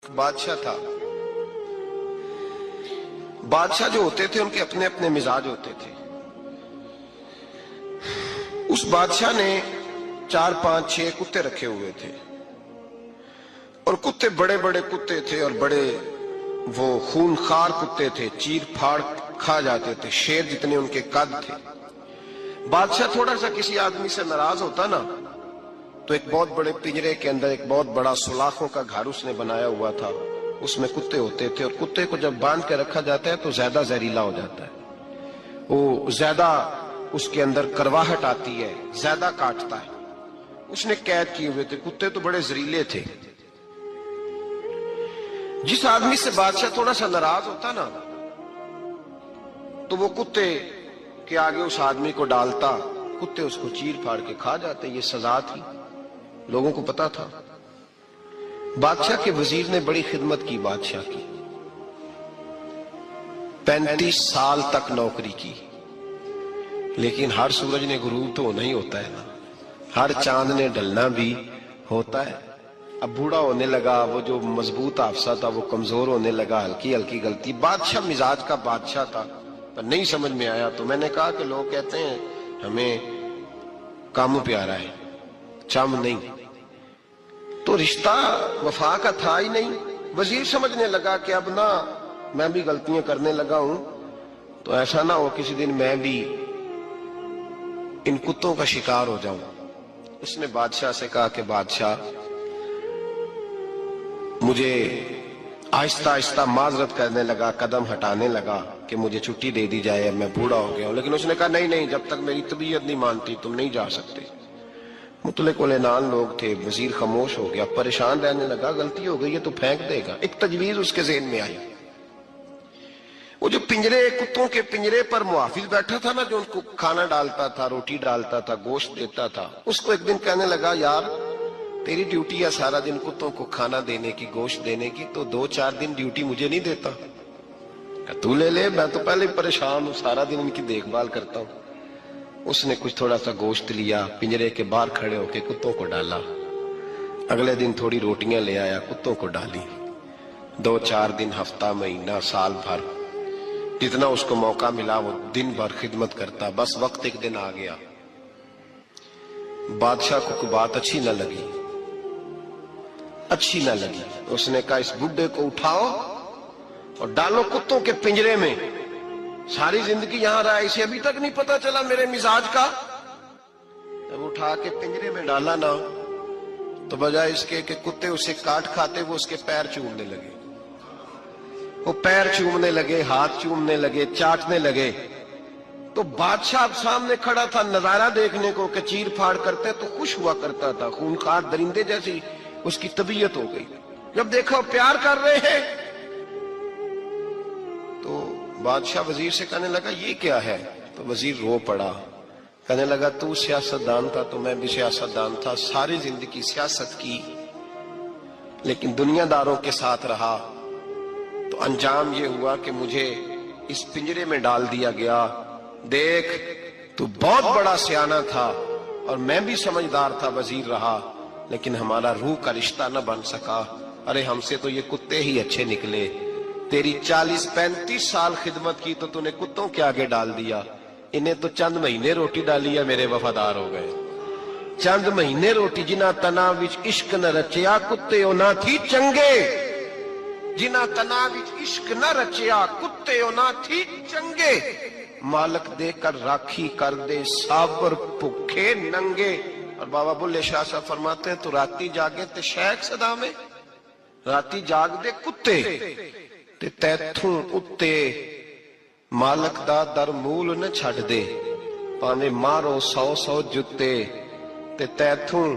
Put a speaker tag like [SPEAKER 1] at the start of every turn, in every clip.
[SPEAKER 1] بادشاہ تھا۔ بادشاہ جو ہوتے تھے ان کے اپنے اپنے مزاج ہوتے تھے۔ اس بادشاہ نے 4 5 6 کتے رکھے ہوئے تھے، اور کتے بڑے بڑے کتے تھے، اور بڑے وہ خونخوار کتے تھے، چیر پھاڑ کھا جاتے تھے، شیر جتنے ان کے قد تھے۔ بادشاہ تھوڑا سا کسی آدمی سے ناراض ہوتا نا تو ایک بہت بڑے پنجرے کے اندر ایک بہت بڑا سلاخوں کا گھر اس نے بنایا ہوا تھا، اس میں کتے ہوتے تھے، اور کتے کو جب باندھ کے رکھا جاتا ہے تو زیادہ زہریلا ہو جاتا ہے، وہ زیادہ اس کے اندر کرواہٹ آتی ہے، زیادہ کاٹتا ہے۔ اس نے قید کیے ہوئے تھے، کتے تو بڑے زہریلے تھے۔ جس آدمی سے بادشاہ تھوڑا سا ناراض ہوتا نا تو وہ کتے کے آگے اس آدمی کو ڈالتا، کتے اس کو چیر پھاڑ کے کھا جاتے۔ یہ سزا تھی، لوگوں کو پتا تھا۔ بادشاہ کے وزیر نے بڑی خدمت کی بادشاہ کی، 35 سال تک نوکری کی، لیکن ہر سورج نے غروب تو ہونا ہی ہوتا ہے نا، ہر چاند نے ڈھلنا بھی ہوتا ہے۔ اب بوڑھا ہونے لگا، وہ جو مضبوط حافظہ تھا وہ کمزور ہونے لگا، ہلکی ہلکی غلطی۔ بادشاہ مزاج کا بادشاہ تھا، پر نہیں سمجھ میں آیا تو میں نے کہا کہ لوگ کہتے ہیں ہمیں کام پیارا ہے، چم نہیں، تو رشتہ وفا کا تھا ہی نہیں۔ وزیر سمجھنے لگا کہ اب نہ میں بھی غلطیاں کرنے لگا ہوں تو ایسا نہ ہو کسی دن میں بھی ان کتوں کا شکار ہو جاؤں۔ اس نے بادشاہ سے کہا کہ بادشاہ مجھے آہستہ آہستہ معذرت کرنے لگا، قدم ہٹانے لگا کہ مجھے چھٹی دے دی جائے، اب میں بوڑھا ہو گیا ہوں۔ لیکن اس نے کہا نہیں نہیں، جب تک میری طبیعت نہیں مانتی تم نہیں جا سکتے۔ مطلق العنان لوگ تھے، وزیر خاموش ہو گیا، پریشان رہنے لگا، غلطی ہو گئی ہے تو پھینک دے گا۔ ایک تجویز اس کے ذہن میں آئی، وہ جو پنجرے کتوں کے پنجرے پر محافظ بیٹھا تھا نا، جو ان کو کھانا ڈالتا تھا، روٹی ڈالتا تھا، گوشت دیتا تھا، اس کو ایک دن کہنے لگا یار تیری ڈیوٹی ہے سارا دن کتوں کو کھانا دینے کی، گوشت دینے کی، تو 2 4 دن ڈیوٹی مجھے نہیں دیتا؟ تو لے لے، میں تو پہلے پریشان ہوں، سارا دن ان کی دیکھ بھال کرتا ہوں۔ اس نے کچھ تھوڑا سا گوشت لیا، پنجرے کے باہر کھڑے ہو کے کتوں کو ڈالا۔ اگلے دن تھوڑی روٹیاں لے آیا، کتوں کو ڈالی۔ 2 4 دن، ہفتہ، مہینہ، سال بھر، جتنا اس کو موقع ملا وہ دن بھر خدمت کرتا۔ بس وقت ایک دن آ گیا، بادشاہ کو کوئی بات اچھی نہ لگی، اس نے کہا اس بڈھے کو اٹھاؤ اور ڈالو کتوں کے پنجرے میں، ساری زندگی یہاں رہا، اسے ابھی تک نہیں پتا چلا میرے مزاج کا۔ جب اٹھا کے پنجرے میں ڈالا نا تو بجائے اس کے کہ کتے اسے کاٹ کھاتے، وہ اس کے پیر چومنے لگے، وہ پیر چومنے لگے، ہاتھ چومنے لگے، چاٹنے لگے۔ تو بادشاہ اب سامنے کھڑا تھا نظارہ دیکھنے کو کہ چیر پھاڑ کرتے تو خوش ہوا کرتا تھا، خونخوار درندے جیسی اس کی طبیعت ہو گئی۔ جب دیکھا پیار کر رہے ہیں تو بادشاہ وزیر سے کہنے لگا یہ کیا ہے؟ تو وزیر رو پڑا، کہنے لگا تو سیاستدان تھا تو میں بھی سیاستدان تھا، ساری زندگی سیاست کی، لیکن دنیا داروں کے ساتھ رہا تو انجام یہ ہوا کہ مجھے اس پنجرے میں ڈال دیا گیا۔ دیکھ تو بہت بڑا سیانہ تھا اور میں بھی سمجھدار تھا، وزیر رہا، لیکن ہمارا روح کا رشتہ نہ بن سکا۔ ارے ہم سے تو یہ کتے ہی اچھے نکلے، تیری 40 35 سال خدمت کی تو نے کتوں کے آگے ڈال دیا، انہیں تو چند مہینے روٹی ڈالی ہے، میرے وفادار ہو گئے۔ چند مہینے روٹی، جنہ تنا وچ عشق نہ رچیا کتے نہ تھی چنگے، جنہ تنا وچ عشق نہ رچیا کتے نہ تھی چنگے، مالک دے کر راکھی کر دے صابر بھوکے ننگے۔ اور بابا بلے شاہ صاحب فرماتے ہیں تو راتی جاگے تے شیخ صدا میں، راتی جاگ دے کتے تے تیتھوں اتے مالک دا در مول نہ چھڑ دے، پاویں مارو 100 100 جتے تے تیتھوں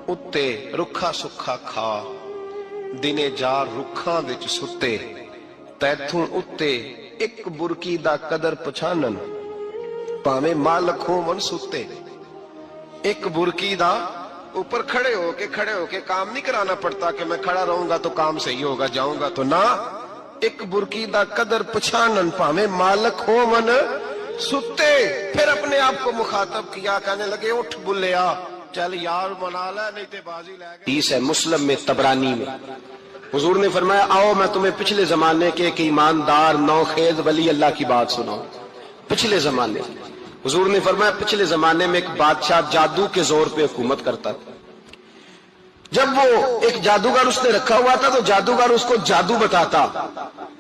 [SPEAKER 1] اتے رکھا سکھا کھا، دنے جار رکھاں وچ ستے، تیتھوں اتے ایک برکی دا قدر پچھانن، پاویں مالک ہوں من ستے۔ ایک برکی دا اوپر کھڑے ہو کے کام نہیں کرانا پڑتا کہ میں کھڑا رہوں گا تو کام صحیح ہوگا، جاؤں گا تو نہ، ایک برکی دا قدر پچھانن، پاویں مالک ہوں من ستے۔ پھر اپنے آپ کو مخاطب کیا، کہنے لگے اٹھ بلیا، چل یار منا لے نہیں تے بازی لے گئے۔ حدیث ہے مسلم میں، طبرانی میں،
[SPEAKER 2] حضور نے فرمایا آؤ میں تمہیں پچھلے زمانے کے ایک ایماندار نوخیز ولی اللہ کی بات سناؤں. پچھلے زمانے حضور نے فرمایا پچھلے زمانے میں ایک بادشاہ جادو کے زور پہ حکومت کرتا تھا. جب وہ ایک جادوگر اس نے رکھا ہوا تھا تو جادوگر اس کو جادو بتاتا,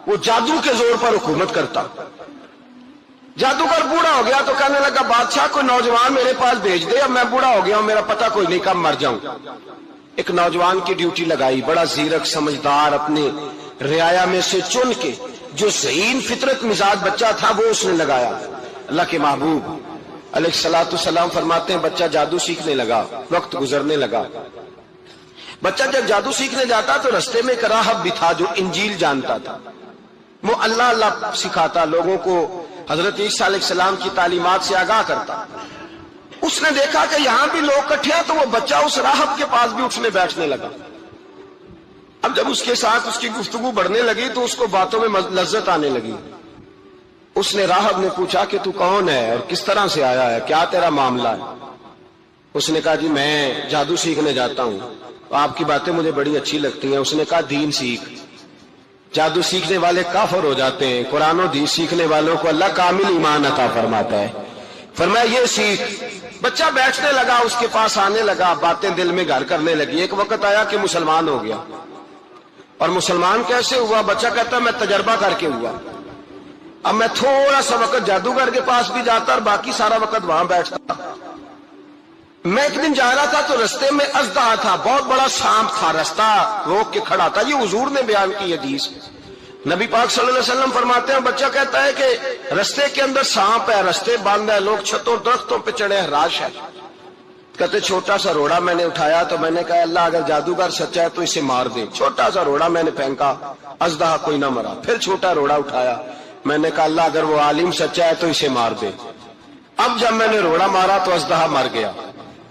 [SPEAKER 2] وہ جادو کے زور پر حکومت کرتا. جادوگر بوڑھا ہو گیا تو کہنے لگا بادشاہ کوئی نوجوان میرے پاس بھیج دے, اب میں بوڑھا ہو گیا ہوں, میرا پتہ کوئی نہیں, کب مر جاؤں. ایک نوجوان کی ڈیوٹی لگائی, بڑا زیرک سمجھدار, اپنے رعایا میں سے چن کے جو ذہین فطرت مزاج بچہ تھا وہ اس نے لگایا. اللہ کے محبوب علیہ الصلوۃ والسلام فرماتے ہیں بچہ جادو سیکھنے لگا, وقت گزرنے لگا. بچہ جب جادو سیکھنے جاتا تو رستے میں ایک راہب بھی تھا جو انجیل جانتا تھا, وہ اللہ اللہ سکھاتا, لوگوں کو حضرت عیسیٰ علیہ السلام کی تعلیمات سے آگاہ کرتا. اس نے دیکھا کہ یہاں بھی لوگ اکٹھے ہیں تو وہ بچہ اس راہب کے پاس بھی اٹھنے بیٹھنے لگا. اب جب اس کے ساتھ اس کی گفتگو بڑھنے لگی تو اس کو باتوں میں لذت آنے لگی. اس نے راہب نے پوچھا کہ تو کون ہے اور کس طرح سے آیا ہے, کیا تیرا معاملہ ہے؟ اس نے کہا جی میں جادو سیکھنے جاتا ہوں, آپ کی باتیں مجھے بڑی اچھی لگتی ہیں. اس نے کہا دین سیکھ, جادو سیکھنے والے کافر ہو جاتے ہیں, قرآن و حدیث سیکھنے والوں کو اللہ کامل ایمان عطا فرماتا ہے. فرمایا یہ سیکھ. بچہ بیٹھنے لگا, اس کے پاس آنے لگا, باتیں دل میں گھر کرنے لگی. ایک وقت آیا کہ مسلمان ہو گیا. اور مسلمان کیسے ہوا؟ بچہ کہتا میں تجربہ کر کے ہوا. اب میں تھوڑا سا وقت جادوگر کے پاس بھی جاتا اور باقی سارا وقت وہاں بیٹھتا. میں ایک دن جا رہا تھا تو رستے میں اژدہا تھا, بہت بڑا سانپ تھا, رستہ روک کے کھڑا تھا. یہ حضور نے بیان کی حدیث. نبی پاک صلی اللہ علیہ وسلم فرماتے ہیں بچہ کہتا ہے کہ رستے کے اندر سانپ ہے, رستے بند ہے, لوگ چھتوں درختوں پہ چڑھے, حراش ہے. کہتے چھوٹا سا روڑا میں نے اٹھایا تو میں نے کہا اللہ اگر جادوگر سچا ہے تو اسے مار دے. چھوٹا سا روڑا میں نے پھینکا, اژدہا کوئی نہ مرا. پھر چھوٹا روڑا اٹھایا, میں نے کہا اللہ اگر وہ عالم سچا ہے تو اسے مار دے. اب جب میں نے روڑا مارا تو اژدہا مر گیا.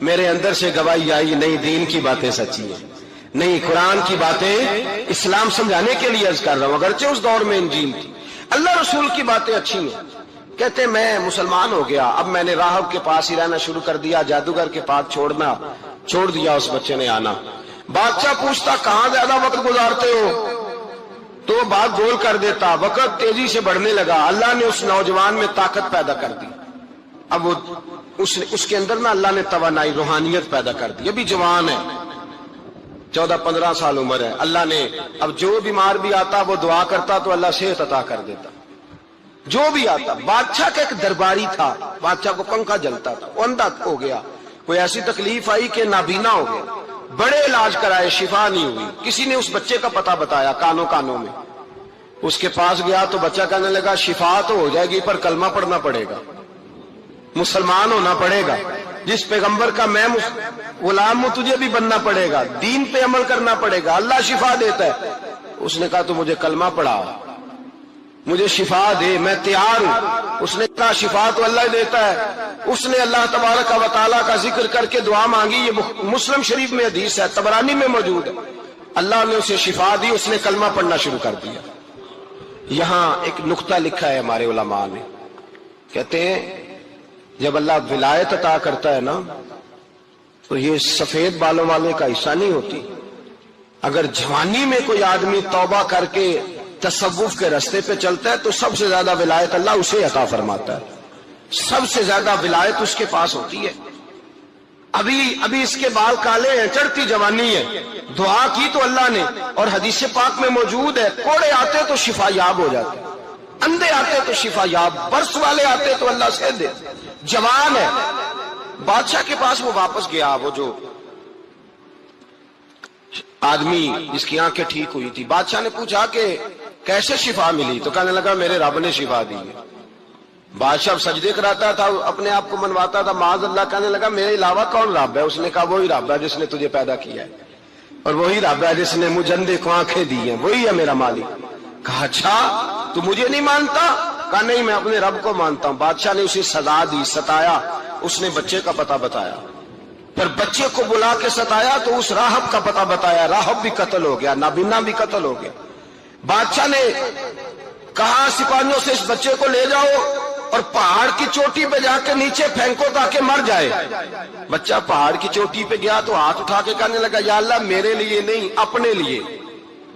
[SPEAKER 2] میرے اندر سے گواہی آئی نہیں دین کی باتیں سچی ہیں, نہیں قرآن کی باتیں اسلام سمجھانے کے لیے عرض کر رہا ہوں. اگرچہ اس دور میں انجیل تھی, اللہ رسول کی باتیں اچھی ہیں. کہتے میں مسلمان ہو گیا, اب میں نے راہب کے پاس ہی رہنا شروع کر دیا, جادوگر کے پاس چھوڑ دیا. اس بچے نے آنا. بادشاہ پوچھتا کہاں زیادہ وقت گزارتے ہو تو وہ بات گول کر دیتا. وقت تیزی سے بڑھنے لگا. اللہ نے اس نوجوان میں طاقت پیدا کر دی. اب وہ اس کے اندر نا اللہ نے توانائی روحانیت پیدا کر دی. ابھی جوان ہے, 14-15 سال عمر ہے. اللہ نے اب جو بیمار بھی آتا وہ دعا کرتا تو اللہ صحت عطا کر دیتا. جو بھی آتا. بادشاہ کا ایک درباری تھا, بادشاہ کو پنکھا جلتا تھا, وہ اندھا ہو گیا. کوئی ایسی تکلیف آئی کہ نابینا ہو گیا. بڑے علاج کرائے, شفا نہیں ہوئی. کسی نے اس بچے کا پتہ بتایا کانوں میں. اس کے پاس گیا تو بچہ کہنے لگا شفا تو ہو جائے گی پر کلمہ پڑھنا پڑے گا, مسلمان ہونا پڑے گا. جس پیغمبر کا میں غلام ہوں تجھے بھی بننا پڑے گا, دین پہ عمل کرنا پڑے گا, اللہ شفا دیتا ہے. اس نے کہا تو مجھے کلمہ پڑھا, مجھے شفا دے, میں تیار ہوں. اس نے کہا شفا تو اللہ دیتا ہے. اس نے اللہ تبارک و تعالیٰ کا ذکر کر کے دعا مانگی. یہ مسلم شریف میں حدیث ہے, طبرانی میں موجود ہے. اللہ نے اسے شفا دی, اس نے کلمہ پڑھنا شروع کر دیا. یہاں ایک نقطہ لکھا ہے ہمارے علماء نے, کہتے ہیں جب اللہ ولایت عطا کرتا ہے نا تو یہ سفید بالوں والے کا حصہ نہیں ہوتی. اگر جوانی میں کوئی آدمی توبہ کر کے تصوف کے راستے پہ چلتا ہے تو سب سے زیادہ ولایت اللہ اسے عطا فرماتا ہے. سب سے زیادہ ولایت اس کے پاس ہوتی ہے. ابھی اس کے بال کالے ہیں, چڑھتی جوانی ہے, دعا کی تو اللہ نے, اور حدیث پاک میں موجود ہے کوڑے آتے تو شفا یاب ہو جاتے, اندھے آتے تو شفا یاب, برس والے آتے تو اللہ سے دے. جوان ہے. بادشاہ کے پاس وہ واپس گیا, وہ جو آدمی جس کی آنکھیں ٹھیک ہوئی تھی. بادشاہ نے پوچھا کہ کیسے شفا ملی تو کہنے لگا میرے رب نے شفا دی ہے. بادشاہ سجدے کراتا تھا, اپنے آپ کو منواتا تھا, معاذ اللہ. کہنے لگا میرے علاوہ کون رب ہے؟ اس نے کہا وہی رب ہے جس نے تجھے پیدا کیا ہے, اور وہی رب ہے جس نے مجھے اندھے کو آنکھیں دی ہیں, وہی ہے میرا مالک. کہا اچھا تو مجھے نہیں مانتا؟ کہا نہیں میں اپنے رب کو مانتا ہوں. بادشاہ نے اسے سزا دی, ستایا. اس نے بچے کا پتہ بتایا, پھر بچے کو بلا کے ستایا تو اس راہب کا پتہ بتایا. راہب بھی قتل ہو گیا, نابینا بھی قتل ہو گیا. بادشاہ نے کہا سپاہیوں سے اس بچے کو لے جاؤ اور پہاڑ کی چوٹی پہ جا کے نیچے پھینکو تاکہ مر جائے. بچہ پہاڑ کی چوٹی پہ گیا تو ہاتھ اٹھا کے کہنے لگا یا اللہ میرے لیے نہیں اپنے لیے,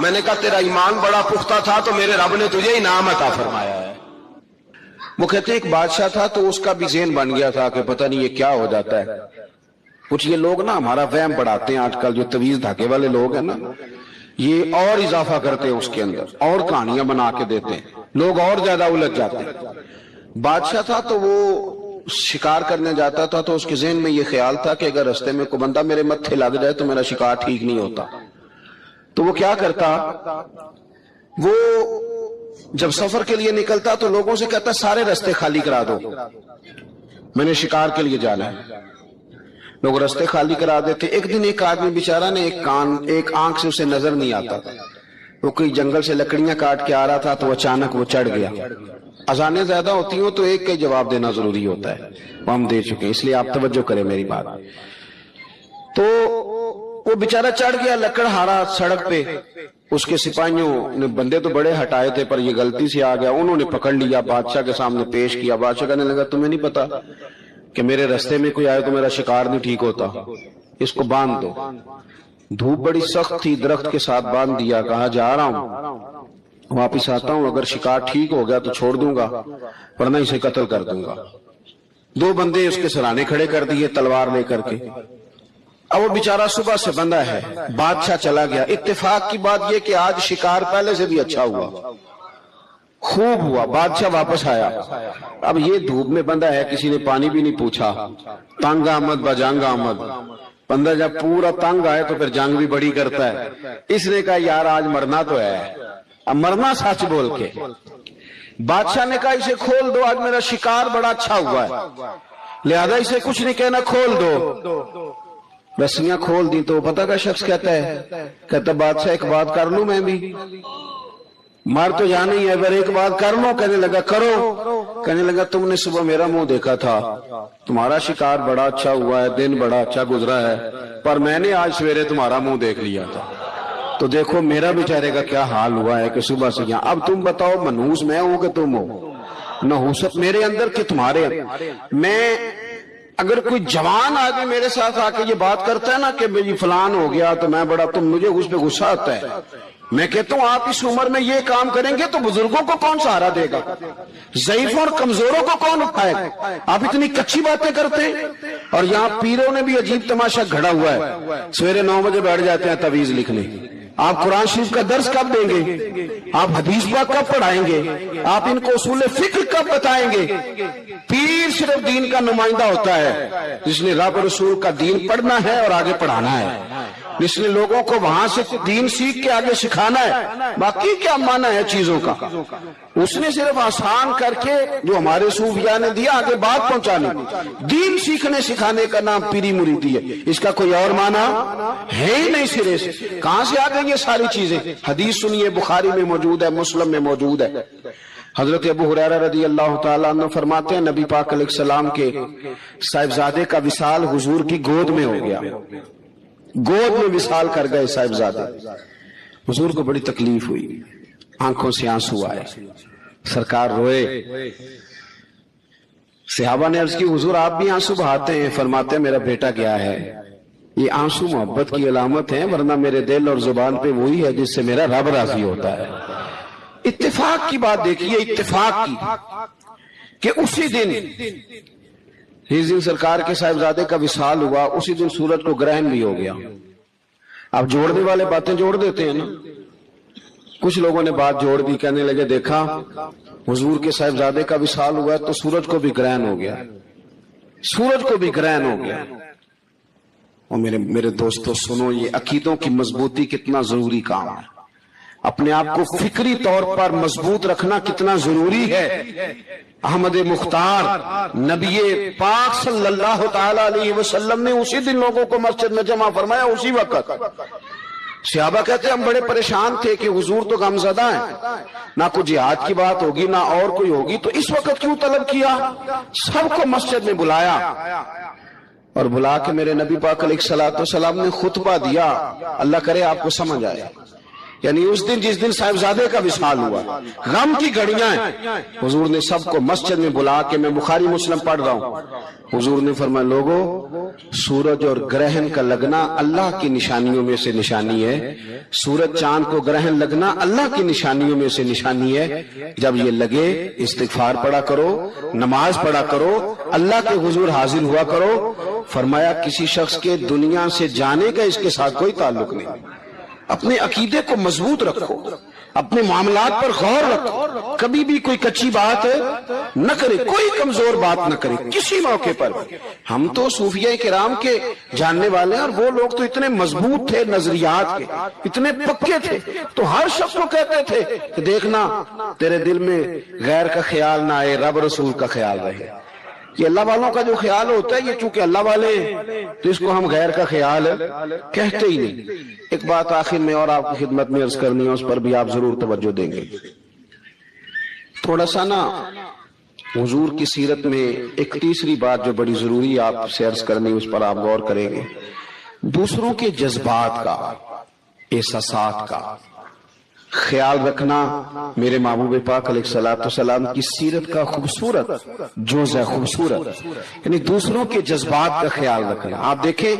[SPEAKER 2] میں نے کہا تیرا ایمان بڑا پختہ تھا تو میرے رب نے تجھے انعام عطا فرمایا ہے۔ وہ کہتے ہیں ایک بادشاہ تھا تو اس کا بھی ذہن بن گیا تھا کہ پتہ نہیں یہ کیا ہو جاتا ہے۔ کچھ یہ لوگ نا ہمارا وہم بڑھاتے ہیں، آج کل جو تویز دھاگے والے لوگ ہیں نا، یہ اور اضافہ کرتے ہیں اس کے اندر، اور کہانیاں بنا کے دیتے ہیں، لوگ اور زیادہ الجھ جاتے ہیں۔ بادشاہ تھا تو وہ شکار کرنے جاتا تھا تو اس کے ذہن میں یہ خیال تھا کہ اگر رستے میں کوئی بندہ میرے متھے لگ جائے تو میرا شکار ٹھیک نہیں ہوتا۔ تو وہ کیا کرتا، وہ جب سفر کے لیے نکلتا تو لوگوں سے کہتا سارے رستے خالی کرا دو، میں نے شکار کے لیے جانا ہے۔ لوگ رستے خالی کرا دیتے۔ ایک دن ایک آدمی بیچارہ نے ایک آنکھ سے اسے نظر نہیں آتا تھا، وہ کوئی جنگل سے لکڑیاں کاٹ کے آ رہا تھا تو اچانک وہ چڑھ گیا۔ اذانیں زیادہ ہوتی ہوں تو ایک کا جواب دینا ضروری ہوتا ہے، وہ ہم دے چکے ہیں، اس لیے آپ توجہ کریں میری بات۔ تو وہ بیچارہ چڑھ گیا لکڑ ہارا سڑک پہ، اس کے سپاہیوں نے بندے تو بڑے ہٹائے تھے پر یہ غلطی سے آ گیا، انہوں نے پکڑ لیا، بادشاہ کے سامنے پیش کیا۔ بادشاہ کہنے لگا تمہیں نہیں پتا کہ میرے رستے میں کوئی آئے تو میرا شکار نہیں ٹھیک ہوتا، اس کو باندھ دو۔ دھوپ بڑی سخت تھی، درخت کے ساتھ باندھ دیا، کہا جا رہا ہوں، واپس آتا ہوں، اگر شکار ٹھیک ہو گیا تو چھوڑ دوں گا ورنہ اسے قتل کر دوں گا۔ دو بندے اس کے سرانے کھڑے کر دیے تلوار لے کر کے۔ اب وہ بیچارہ صبح سے بندہ ہے، بادشاہ چلا گیا۔ اتفاق کی بات یہ کہ آج شکار پہلے سے بھی اچھا ہوا، خوب ہوا، بادشاہ واپس آیا۔ اب یہ دھوپ میں بندہ ہے، کسی نے پانی بھی نہیں پوچھا، تنگ آمد بجنگ آمد، بندہ جب پورا تنگ آئے تو پھر جنگ بھی بڑی کرتا ہے۔ اس نے کہا یار آج مرنا تو ہے، اب مرنا سچ بول کے۔ بادشاہ نے کہا اسے کھول دو، آج میرا شکار بڑا اچھا ہوا ہے، لہذا اسے کچھ نہیں کہنا، کھول دو۔ رسیاں کھول دی تو پتہ کا شخص کہتا ہے بادشاہ ایک بات کر لوں میں بھی، مار تو جانا ہی ہے پر ایک بات کر لوں۔ کہنے لگا کرو۔ کہنے لگا تم نے صبح میرا منہ دیکھا تھا، تمہارا شکار بڑا اچھا ہوا ہے، دن بڑا اچھا گزرا ہے، پر میں نے آج سویرے تمہارا منہ دیکھ لیا تھا، تو دیکھو میرا بیچارے کا کیا حال ہوا ہے کہ صبح سے یہاں۔ اب تم بتاؤ منحوس میں ہوں کہ تم ہو، نحوست میرے اندر کہ تمہارے؟ میں اگر کوئی جوان آدمی میرے ساتھ آ کے یہ بات کرتا ہے نا کہ میری فلان ہو گیا تو میں بڑا، تو مجھے اس پہ غصہ آتا ہے۔ میں کہتا ہوں آپ اس عمر میں یہ کام کریں گے تو بزرگوں کو کون سہارا دے گا، ضعیفوں اور کمزوروں کو کون اٹھائے گا؟ آپ اتنی کچی باتیں کرتے ہیں۔ اور یہاں پیروں نے بھی عجیب تماشا گھڑا ہوا ہے، سویرے 9 بجے بیٹھ جاتے ہیں تعویذ لکھنے۔ آپ قرآن شریف کا درس کب دیں گے؟ آپ حدیث پاک کب پڑھائیں گے؟ آپ ان کو اصول فقہ کب بتائیں گے؟ پیر صرف دین کا نمائندہ ہوتا ہے جس نے رب رسول کا دین پڑھنا ہے اور آگے پڑھانا ہے، جس نے لوگوں کو وہاں سے دین سیکھ کے آگے سکھانا ہے۔ باقی کیا معنی ہے چیزوں کا؟ اس نے صرف آسان کر کے جو ہمارے صوفیاء نے دیا آگے بات پہنچانے، دین سیکھنے سکھانے کا نام پیری مریدی ہے، اس کا کوئی اور معنی ہے ہی نہیں سرے سے۔ کہاں سے آ گئی یہ ساری چیزیں؟ حدیث سنیے، بخاری میں موجود ہے، مسلم میں موجود ہے۔ حضرت ابو ہریرہ رضی اللہ تعالیٰ عنہ فرماتے ہیں نبی پاک علیہ السلام کے صاحبزادے کا وصال حضور کی گود میں ہو گیا، گود میں وصال کر گئے صاحبزادے۔ حضور کو بڑی تکلیف ہوئی، آنکھوں سے آنسو آئے، سرکار روئے۔ صحابہ نے عرض کی حضور آپ بھی آنسو بہاتے ہیں؟ فرماتے ہیں میرا بیٹا گیا ہے، یہ آنسو محبت کی علامت ہے، ورنہ میرے دل اور زبان پہ وہی ہے جس سے میرا رب راضی ہوتا ہے۔ اتفاق کی بات دیکھیے، اتفاق کی کہ اسی دن جس دن سرکار کے صاحبزادے کا وصال ہوا اسی دن سورج کو گرہن بھی ہو گیا۔ اب جوڑنے والے باتیں جوڑ دیتے ہیں نا، کچھ لوگوں نے بات جوڑ دی، کہنے لگے دیکھا حضور کے صاحبزادے کا وصال ہوا تو سورج کو بھی گرہن ہو گیا، سورج کو بھی گرہن ہو گیا۔ اور میرے دوستو سنو، یہ عقیدوں کی مضبوطی کتنا ضروری کام ہے، اپنے آپ کو فکری طور پر مضبوط رکھنا کتنا ضروری ہے۔ احمد مختار نبی پاک صلی اللہ تعالی علیہ وسلم نے اسی دن لوگوں کو مسجد میں جمع فرمایا، اسی وقت۔ صحابہ کہتے ہیں ہم بڑے پریشان تھے کہ حضور تو غمزدہ ہیں، نہ کوئی جہاد کی بات ہوگی نہ اور کوئی ہوگی، تو اس وقت کیوں طلب کیا؟ سب کو مسجد میں بلایا اور بلا کے میرے نبی پاک علیہ السلام نے خطبہ دیا، اللہ کرے آپ کو سمجھ آئے۔ یعنی اس دن جس دن صاحبزادے کا وصال ہوا، غم کی گھڑیاں ہیں، حضور نے سب کو مسجد میں بلا کے، میں بخاری مسلم پڑھ رہا ہوں، حضور نے فرمایا لوگو سورج اور گرہن کا لگنا اللہ کی نشانیوں میں سے نشانی ہے، سورج چاند کو گرہن لگنا اللہ کی نشانیوں میں سے نشانی ہے، جب یہ لگے استغفار پڑھا کرو، نماز پڑھا کرو، اللہ کے حضور حاضر ہوا کرو۔ فرمایا کسی شخص کے دنیا سے جانے کا اس کے ساتھ کوئی تعلق نہیں۔ اپنے عقیدے کو مضبوط رکھو، اپنے معاملات پر غور رکھو، کبھی بھی کوئی کچی بات نہ کرے، کوئی کمزور بات نہ کرے کسی موقع پر۔ ہم تو صوفیہ کرام کے جاننے والے ہیں، اور وہ لوگ تو اتنے مضبوط تھے نظریات کے، اتنے پکے تھے، تو ہر شخص کو کہتے تھے کہ دیکھنا تیرے دل میں غیر کا خیال نہ آئے، رب رسول کا خیال رہے۔ یہ اللہ والوں کا جو خیال ہوتا ہے، یہ چونکہ اللہ والے ہیں تو اس کو ہم غیر کا خیال کہتے ہی نہیں۔ ایک بات آخر میں اور آپ کی خدمت میں عرض کرنی ہے، اس پر بھی آپ ضرور توجہ دیں گے۔ تھوڑا سا نا حضور کی سیرت میں ایک تیسری بات جو بڑی ضروری آپ سے عرض کرنی، اس پر آپ غور کریں گے۔ دوسروں کے جذبات کا، احساسات کا خیال رکھنا میرے محبوب پاک علیہ الصلوۃ والسلام کی سیرت کا خوبصورت جز ہے، خوبصورت، یعنی دوسروں کے جذبات کا خیال رکھنا۔ آپ دیکھیں،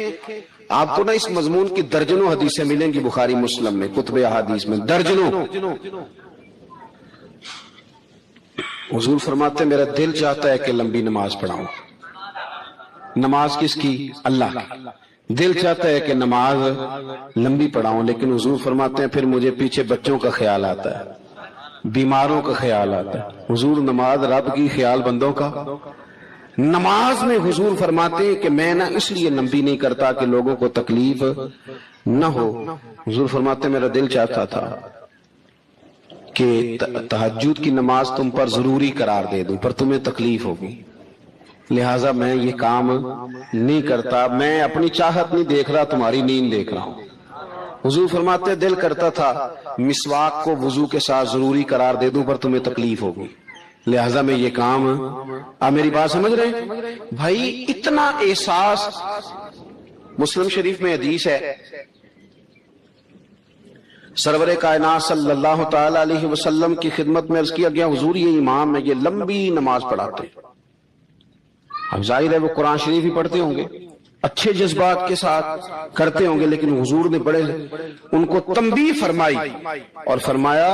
[SPEAKER 2] آپ کو نا اس مضمون کی درجنوں حدیثیں ملیں گی بخاری مسلم میں، کتب احادیث میں درجنوں۔ حضور فرماتے ہیں میرا دل چاہتا ہے کہ لمبی نماز پڑھاؤں۔ نماز کس کی؟ اللہ کی۔ دل چاہتا ہے کہ نماز لمبی پڑھاؤں، لیکن حضور فرماتے ہیں پھر مجھے پیچھے بچوں کا خیال آتا ہے، بیماروں کا خیال آتا ہے۔ حضور نماز رب کی، خیال بندوں کا۔ نماز میں حضور فرماتے ہیں کہ میں نا اس لیے لمبی نہیں کرتا کہ لوگوں کو تکلیف نہ ہو۔ حضور فرماتے ہیں میرا دل چاہتا تھا کہ تہجد کی نماز تم پر ضروری قرار دے دوں، پر تمہیں تکلیف ہوگی، لہٰذا میں یہ کام نہیں کرتا، میں اپنی چاہت نہیں دیکھ رہا، تمہاری نیند دیکھ رہا ہوں۔ حضور فرماتے دل کرتا تھا مسواک کو وضو کے ساتھ ضروری قرار دے دوں، پر تمہیں تکلیف ہوگی، لہٰذا میں یہ کام۔ آپ میری بات سمجھ رہے ہیں بھائی؟ اتنا احساس۔ مسلم شریف میں حدیث ہے، سرور کائنات صلی اللہ تعالی علیہ وسلم کی خدمت میں عرض کیا گیا حضور یہ امام ہے، یہ لمبی نماز پڑھاتے ہیں۔ اب ظاہر ہے وہ قرآن شریف ہی پڑھتے ہوں گے، اچھے جذبات کے ساتھ کرتے ہوں گے، لیکن حضور نے بڑے ان کو تنبیہ فرمائی اور فرمایا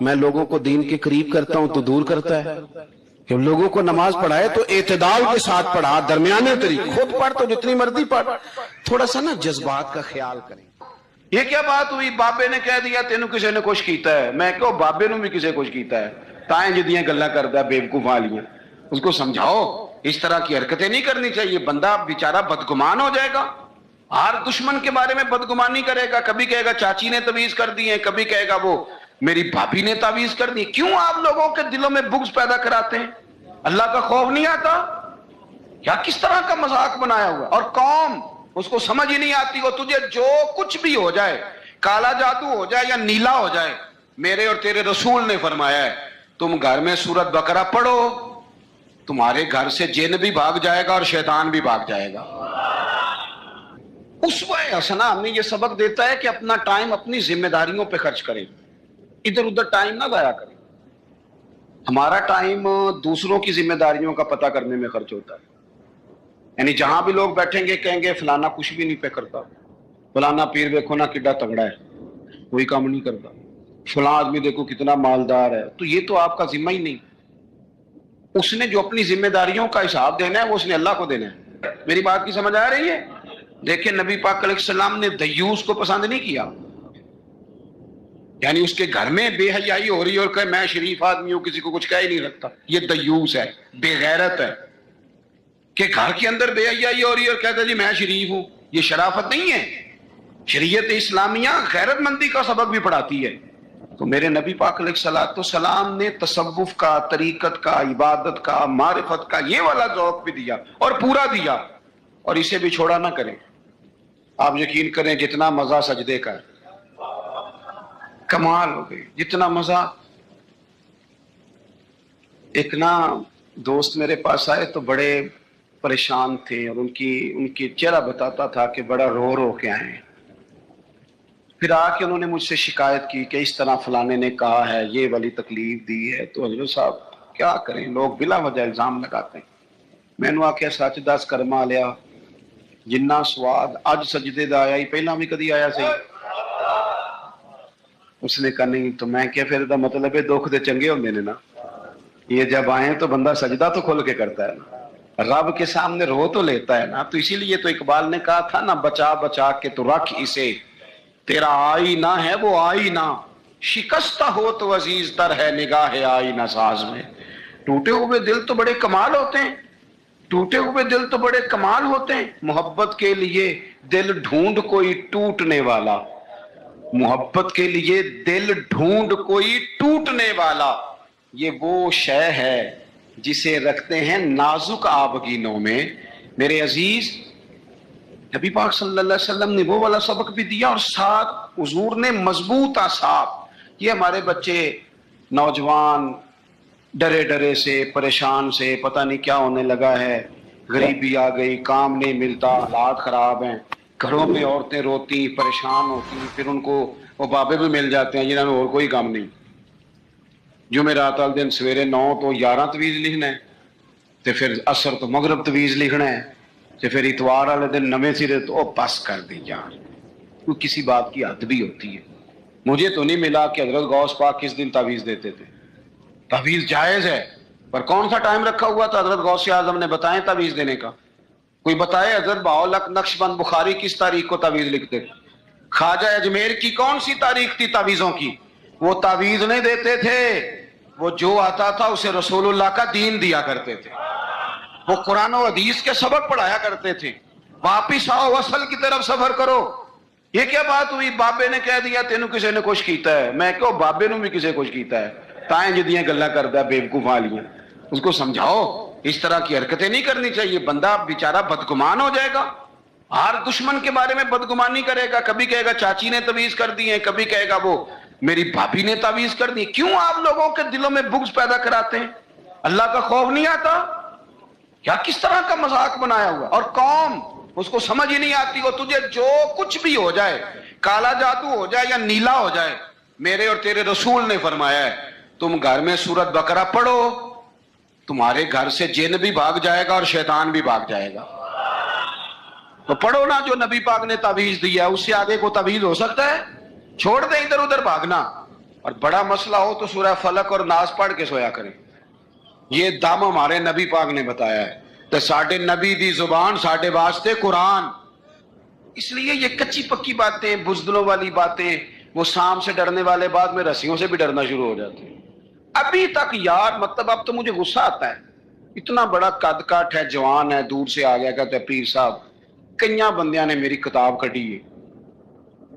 [SPEAKER 2] میں لوگوں کو دین کے قریب کرتا ہوں تو دور کرتا ہے، کہ لوگوں کو نماز پڑھائے تو اعتدال کے ساتھ پڑھا، درمیانے طریقے، خود پڑھ تو جتنی مرضی پڑھ، تھوڑا سا نا جذبات کا خیال کریں۔
[SPEAKER 3] یہ کیا بات ہوئی؟ بابے نے کہہ دیا تینوں کسی نے کچھ کیتا ہے، میں کہو بابے نے بھی کسی کچھ کیتا ہے، تائیں جدیاں گلاں کردا بیوقوف والیاں، اس کو سمجھاؤ اس طرح کی حرکتیں نہیں کرنی چاہیے، بندہ بیچارہ بدگمان ہو جائے گا، ہر دشمن کے بارے میں بدگمانی کرے گا، کبھی کہے گا چاچی نے تعویذ کر دی ہے، کبھی کہے گا وہ میری بھابھی نے تعویذ کر دی۔ کیوں آپ لوگوں کے دلوں میں بغض پیدا کراتے ہیں؟ اللہ کا خوف نہیں آتا؟ کیا کس طرح کا مذاق بنایا ہوا؟ اور قوم اس کو سمجھ ہی نہیں آتی، وہ تجھے جو کچھ بھی ہو جائے، کالا جادو ہو جائے یا نیلا ہو جائے، میرے اور تیرے رسول نے فرمایا ہے تم گھر میں سورۃ بقرہ پڑھو، تمہارے گھر سے جن بھی بھاگ جائے گا اور شیطان بھی بھاگ جائے گا۔ اسوہ حسنہ ہمیں یہ سبق دیتا ہے کہ اپنا ٹائم اپنی ذمہ داریوں پہ خرچ کریں، ادھر ادھر ٹائم نہ ضائع کریں۔ ہمارا ٹائم دوسروں کی ذمہ داریوں کا پتہ کرنے میں خرچ ہوتا ہے، یعنی جہاں بھی لوگ بیٹھیں گے کہیں گے فلانا کچھ بھی نہیں پہ کرتا، فلانا پیر دیکھو نا کڈا تگڑا ہے، کوئی کام نہیں کرتا، فلاں آدمی دیکھو کتنا مالدار ہے، تو یہ تو آپ کا ذمہ ہی نہیں۔ اس نے جو اپنی ذمہ داریوں کا حساب دینا ہے وہ اس نے اللہ کو دینا ہے۔ میری بات کی سمجھ آ رہی ہے؟ دیکھیں نبی پاک علیہ السلام نے دیوس کو پسند نہیں کیا، یعنی اس کے گھر میں بے حیائی ہو رہی ہے اور کہ میں شریف آدمی ہوں، کسی کو کچھ کہہ ہی نہیں رکھتا، یہ دیوس ہے، بے غیرت ہے۔ کہ گھر کے اندر بے حیائی ہو رہی ہے اور کہتا ہے جی میں شریف ہوں، یہ شرافت نہیں ہے۔ شریعت اسلامیہ غیرت مندی کا سبق بھی پڑھاتی ہے۔ تو میرے نبی پاک علیہ الصلوۃ والسلام نے تصوف کا، طریقت کا، عبادت کا، معرفت کا یہ والا ذوق بھی دیا اور پورا دیا، اور اسے بھی چھوڑا نہ کریں۔ آپ یقین کریں جتنا مزہ سجدے کا ہے، کمال ہو گئی، جتنا مزہ۔ ایک نا دوست میرے پاس آئے تو بڑے پریشان تھے، اور ان کی چہرہ بتاتا تھا کہ بڑا رو رو کے آئے ہیں۔ پھر آ کے انہوں نے مجھ سے شکایت کی کہ اس طرح فلانے نے کہا ہے، یہ والی تکلیف دی ہے۔ تو حضرت صاحب کیا کریں، لوگ بلا وجہ الزام لگاتے ہیں۔ میں نے آخیا سچ دس کرما لیا، جنہ سواد اج سجدے دا آیا ہی پہلا بھی کدی آیا سی؟ اس نے کہا نہیں۔ تو میں کیا پھر دا مطلب ہے دکھ دے چنگے ہوندے نے نا، یہ جب آئے تو بندہ سجدہ تو کھل کے کرتا ہے نا، رب کے سامنے رو تو لیتا ہے نا۔ تو اسی لیے تو اقبال نے کہا تھا نا، بچا بچا کے تو رکھ اسے، تیرا آئینہ ہے وہ آئینہ، شکستہ ہو تو عزیز تر ہے نگاہ آئینہ ساز میں۔ ٹوٹے ہوئے دل تو بڑے کمال ہوتے ہیں، ٹوٹے ہوئے دل تو بڑے کمال ہوتے ہیں۔ محبت کے لیے دل ڈھونڈ کوئی ٹوٹنے والا، محبت کے لیے دل ڈھونڈ کوئی ٹوٹنے والا، یہ وہ شے ہے جسے رکھتے ہیں نازک آبگینوں میں۔ میرے عزیز، نبی پاک صلی اللہ علیہ وسلم نے وہ والا سبق بھی دیا، اور ساتھ حضور نے مضبوط اعصاب۔ یہ ہمارے بچے نوجوان ڈرے ڈرے سے، پریشان سے، پتہ نہیں کیا ہونے لگا ہے، غریبی آ گئی، کام نہیں ملتا، حالات خراب ہیں، گھروں پہ عورتیں روتی پریشان ہوتی، پھر ان کو وہ بابے بھی مل جاتے ہیں جنہوں نے اور کوئی کام نہیں۔ جمعرات والے دن سویرے 9 تو 11 تویز لکھنا ہے، تو پھر عصر تو مغرب تویز لکھنا ہے، تو پھر اتوار والے دن نویں سرے تو بس کر دی یار، کوئی کسی بات کی حد بھی ہوتی ہے۔ مجھے تو نہیں ملا کہ حضرت غوث پاک کس دن تعویذ دیتے تھے۔ تعویذ جائز ہے، پر کون سا ٹائم رکھا ہوا تھا حضرت غوث اعظم نے؟ بتائیں تعویذ دینے کا کوئی بتائے۔ حضرت بہاؤالحق نقشبند بخاری کس تاریخ کو تعویذ لکھتے تھے؟ خواجہ اجمیر کی کون سی تاریخ تھی تعویذوں کی؟ وہ تعویذ نہیں دیتے تھے، وہ جو آتا تھا اسے رسول اللہ کا دین دیا کرتے تھے، وہ قرآن و حدیث کے سبق پڑھایا کرتے تھے۔ واپس آؤ، اصل کی طرف سفر کرو۔ یہ کیا بات ہوئی، بابے نے کہہ دیا تینوں کسی نے کچھ کیتا ہے؟ میں کہو بابے نو بھی کسی کچھ کیتا ہے، تائیں جدیاں گلاں کردا بیوقوف والیاں۔ اس کو سمجھاؤ اس طرح کی حرکتیں نہیں کرنی چاہیے، بندہ بیچارہ بدگمان ہو جائے گا، ہر دشمن کے بارے میں بدگمانی کرے گا، کبھی کہے گا چاچی نے تعویذ کر دی ہے، کبھی کہے گا وہ میری بھابھی نے تعویذ کر دی۔ کیوں آپ لوگوں کے دلوں میں بغض پیدا کراتے ہیں؟ اللہ کا خوف نہیں آتا کیا؟ کس طرح کا مذاق بنایا ہوا، اور قوم اس کو سمجھ ہی نہیں آتی۔ وہ تجھے جو کچھ بھی ہو جائے، کالا جادو ہو جائے یا نیلا ہو جائے، میرے اور تیرے رسول نے فرمایا ہے تم گھر میں سورت بقرہ پڑھو، تمہارے گھر سے جن بھی بھاگ جائے گا اور شیطان بھی بھاگ جائے گا۔ تو پڑھو نا جو نبی پاک نے تعویذ دیا، اس سے آگے کو تعویذ ہو سکتا ہے؟ چھوڑ دیں ادھر ادھر بھاگنا، اور بڑا مسئلہ ہو تو سورہ فلق اور ناس پڑھ کے سویا کریں۔ یہ دم ہمارے نبی پاک نے بتایا ہے، تو ساڈے نبی دی زبان ساڈے واسطے قرآن۔ اس لیے یہ کچی پکی باتیں، بزدلوں والی باتیں، وہ سام سے ڈرنے والے بعد میں رسیوں سے بھی ڈرنا شروع ہو جاتے ہیں۔ ابھی تک یار، مطلب اب تو مجھے غصہ آتا ہے، اتنا بڑا قد کاٹ ہے، جوان ہے، دور سے آ گیا، کہتے ہیں پیر صاحب کئیاں بندیاں نے میری کتاب کھڑی ہے،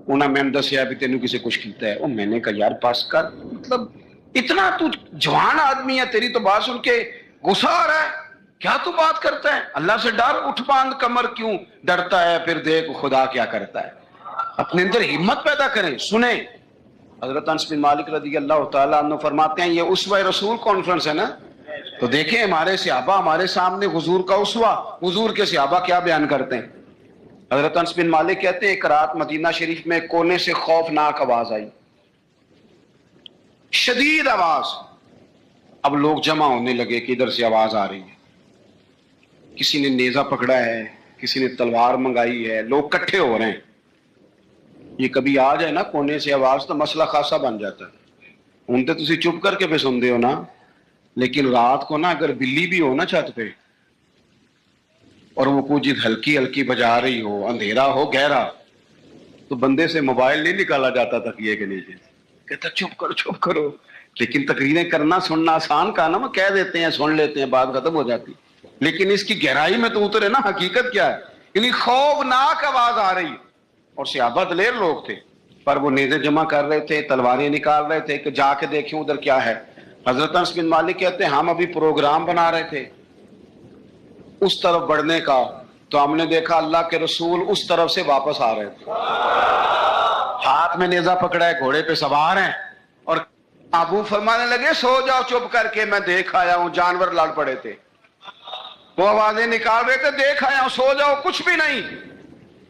[SPEAKER 3] انہوں نے میں دسیا بھی تینوں کسی کچھ کیتا ہے۔ میں نے کہا یار پاس کر، مطلب اتنا تو جوان آدمی ہے، تیری تو بات سن کے غصہ آ رہا ہے، کیا تو بات کرتا ہے؟ اللہ سے ڈر، اٹھ باندھ کمر کیوں ڈرتا ہے، پھر دیکھ خدا کیا کرتا ہے۔ اپنے اندر ہمت پیدا کریں، سنیں۔ حضرت انس بن مالک رضی اللہ تعالیٰ عنہ فرماتے ہیں، یہ اسوہ رسول کانفرنس ہے نا، تو دیکھیں ہمارے صحابہ ہمارے سامنے حضور کا اسوہ، حضور کے صحابہ کیا بیان کرتے ہیں۔ حضرت انس بن مالک کہتے ہیں ایک رات مدینہ شریف میں کونے سے خوفناک آواز آئی، شدید آواز۔ اب لوگ جمع ہونے لگے کہ ادھر سے آواز آ رہی ہے، کسی نے نیزہ پکڑا ہے، کسی نے تلوار منگائی ہے، لوگ کٹھے ہو رہے ہیں۔ یہ کبھی آ جائے نا کونے سے آواز تو مسئلہ خاصا بن جاتا ہے۔ ہوں تو تسی چپ کر کے پہ سن دے ہو نا، لیکن رات کو نا اگر بلی بھی ہو نا چھت پہ اور وہ کچھ ہلکی ہلکی بجا رہی ہو، اندھیرا ہو گہرا، تو بندے سے موبائل نہیں نکالا جاتا تکیے کے نیچے، کہتا چپ کرو۔ لیکن تقریریں کرنا سننا آسان کا نا، وہ کہہ دیتے ہیں سن لیتے ہیں بات ختم ہو جاتی، لیکن اس کی گہرائی میں تو اترے نا، حقیقت کیا ہے۔ یعنی خوفناک آواز آ رہی، اور صحابہ دلیر لوگ تھے، پر وہ نیزے جمع کر رہے تھے، تلواریں نکال رہے تھے کہ جا کے دیکھیں ادھر کیا ہے۔ حضرت انس بن مالک کہتے ہیں ہم ابھی پروگرام بنا رہے تھے اس طرف بڑھنے کا، تو ہم نے دیکھا اللہ کے رسول اس طرف سے واپس آ رہے تھے، ہاتھ میں نیزہ پکڑا ہے، گھوڑے پہ سوار ہیں، اور ابو فرمانے لگے سو جاؤ چپ کر کے، میں دیکھ آیا ہوں، جانور لڑ پڑے تھے، وہ آوازیں نکال رہے تھے، دیکھ آیا ہوں، سو جاؤ کچھ بھی نہیں۔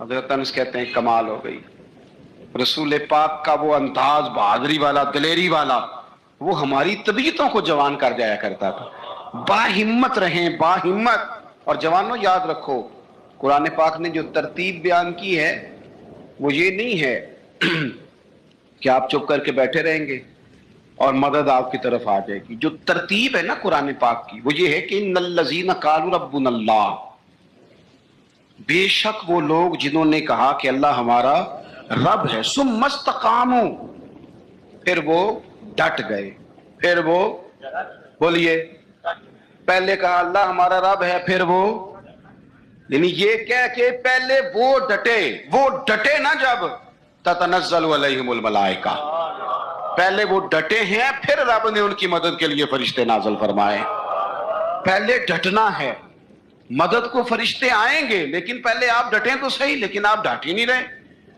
[SPEAKER 3] حضرت انس کہتے ہیں کمال ہو گئی، رسول پاک کا وہ انداز بہادری والا، دلیری والا، وہ ہماری طبیعتوں کو جوان کر جایا کرتا تھا۔ باہمت رہیں، باہمت۔ اور جوانوں یاد رکھو، قرآن پاک نے جو ترتیب بیان کی ہے وہ یہ نہیں ہے کہ آپ چپ کر کے بیٹھے رہیں گے اور مدد آپ کی طرف آ جائے گی۔ جو ترتیب ہے نا قرآن پاک کی، وہ یہ ہے کہ ان الذین قالوا ربنا اللہ، بے شک وہ لوگ جنہوں نے کہا کہ اللہ ہمارا رب ہے، ثم استقاموا، پھر وہ ڈٹ گئے، پھر وہ بولیے، پہلے کہا اللہ ہمارا رب ہے، پھر وہ، یعنی یہ کہہ کہ پہلے وہ ڈٹے نا، جب تتنزل علیہم الملائکہ، پہلے وہ ڈٹے ہیں، پھر رب نے ان کی مدد کے لیے فرشتے نازل فرمائے۔ پہلے ڈٹنا ہے، مدد کو فرشتے آئیں گے، لیکن پہلے آپ ڈٹیں تو صحیح، لیکن آپ ڈٹ ہی نہیں رہے۔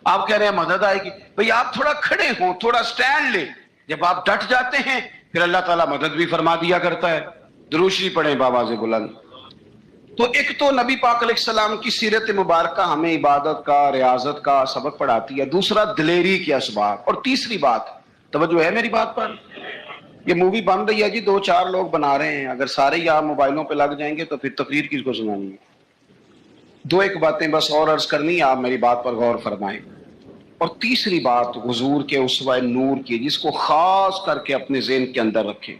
[SPEAKER 3] آپ کہہ رہے ہیں مدد آئے گی، بھئی آپ تھوڑا کھڑے ہوں، تھوڑا سٹینڈ لیں۔ جب آپ ڈٹ جاتے ہیں پھر اللہ تعالیٰ مدد بھی فرما دیا کرتا ہے۔ درود شریف پڑھیں بآواز بلند۔ تو ایک تو نبی پاک علیہ السلام کی سیرت مبارکہ ہمیں عبادت کا، ریاضت کا سبق پڑھاتی ہے، دوسرا دلیری کے اسباب، اور تیسری بات، توجہ ہے میری بات پر، یہ مووی بن رہی ہے جی، 2-4 لوگ بنا رہے ہیں، اگر سارے ہی آپ موبائلوں پہ لگ جائیں گے تو پھر تقریر کس کو سنانی ہے؟ 2-1 باتیں بس اور عرض کرنی ہے، آپ میری بات پر غور فرمائیں۔ اور تیسری بات حضور کے اسوہ نور کی، جس کو خاص کر کے اپنے ذہن کے اندر رکھیں۔